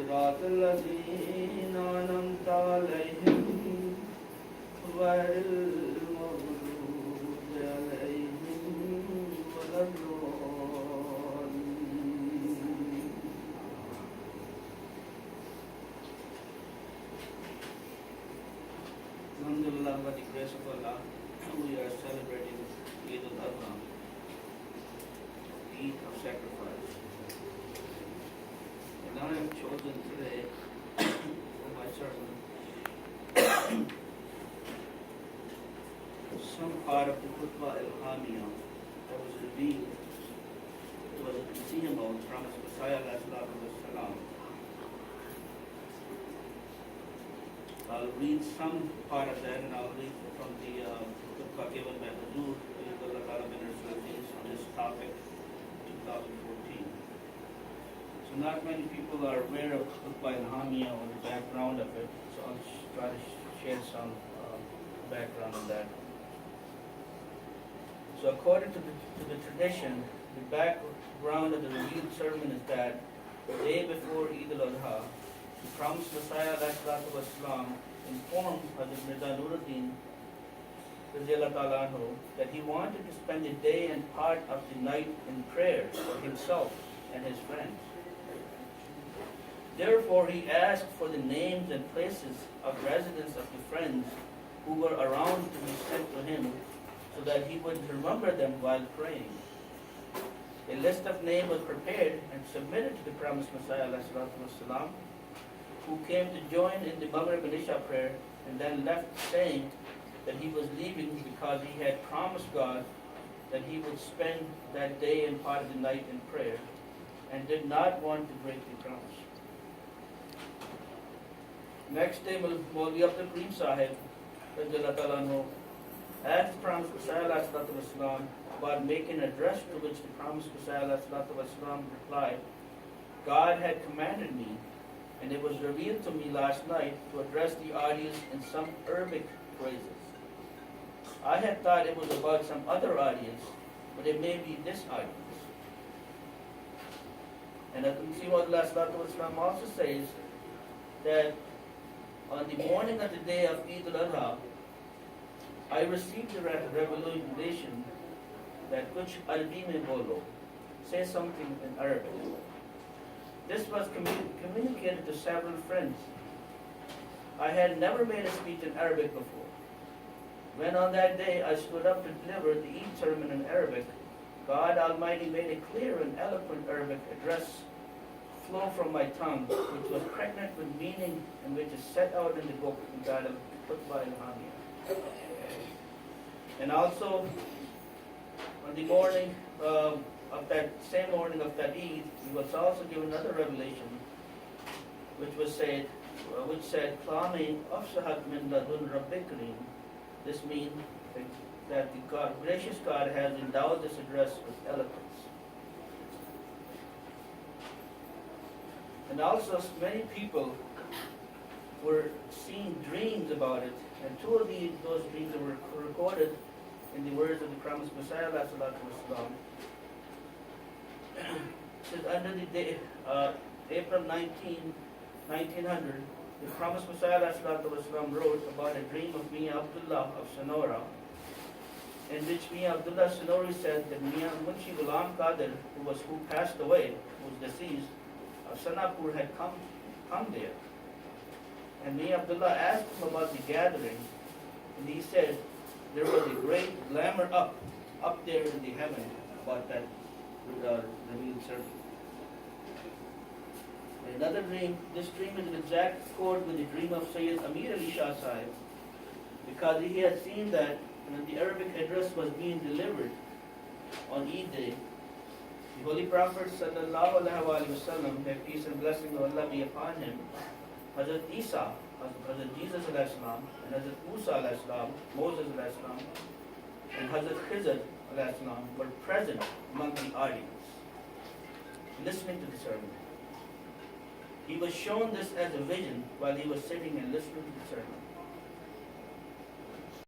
صراط الذين أنعمت عليهم غير المغضوب عليهم ولا الضالين. Alhamdulillah, by the grace of Allah, we are celebrating Ul-Adha, Eid of Sacrifice. And I have chosen today for my sermon some part of the Khutbah al-Hamiyah that was revealed. It was a concealment of promised Messiah ﷺ. I'll read some part of that, and I'll read from the Khutbah given by Huzur on this topic, 2014. So not many people are aware of Khutbah al-Hamiyah or the background of it, so I'll try to share some background on that. So according to the tradition, the background of the revealed sermon is that the day before Eid al-Adha, the promised Messiah ﷺ informed Hazrat Mirza Nuruddin that he wanted to spend the day and part of the night in prayer for himself and his friends. Therefore, he asked for the names and places of residence of the friends who were around to be sent to him, so that he would remember them while praying. A list of names was prepared and submitted to the promised Messiah ﷺ, who came to join in the Maghrib and Isha prayer and then left saying that he was leaving because he had promised God that he would spend that day and part of the night in prayer and did not want to break the promise. Next day, Maulvi Abdul Karim Sahib asked the promised Messiah ﷺ about making an address, to which the promised Messiah ﷺ replied, God had commanded me, and it was revealed to me last night to address the audience in some Arabic phrases. I had thought it was about some other audience, but it may be this audience. And Al-Islam also says that on the morning of the day of Eid al-Adha, I received a revelation that kuch Arabi mein bolo, say something in Arabic. This was communicated to several friends. I had never made a speech in Arabic before. When on that day I stood up to deliver the Eid sermon in Arabic, God Almighty made a clear and eloquent Arabic address flow from my tongue, which was pregnant with meaning and which is set out in the book entitled Khutbah al-Hamiyah. And also, on the morning of that same morning of that Eid, he was also given another revelation, which said, "Klami afsahat min ladun rabbik kareem." This means that the gracious God has endowed this address with eloquence. And also, many people were seeing dreams about it, and two of those dreams were recorded in the words of the promised Messiah ﷺ. Says under the day, April 1900, the promised Messiah ﷺ wrote about a dream of Mian Abdullah of Sonora, in which Mian Abdullah Sonori said that Mian Munshi Ghulam Qadir, who passed away, who was deceased, of Sanapur had come there. And Mian Abdullah asked him about the gathering, and he said there was a great glamour up there in the heaven about that revealed sermon. Another dream, this dream is in exact accord with the dream of Sayyid Amir Ali Shah Sahib, because he had seen that when the Arabic address was being delivered, on Eid day, the Holy Prophet sallallahu alaihi wasallam, may peace and blessing of Allah be upon him, Hazrat Isa, Hazrat Jesus alayhi salam, and Hazrat Musa alayhi salam, Moses alayhi salam, and Hazrat Khizr alayhi salam were present among the audience, listening to the sermon. He was shown this as a vision while he was sitting and listening to the sermon.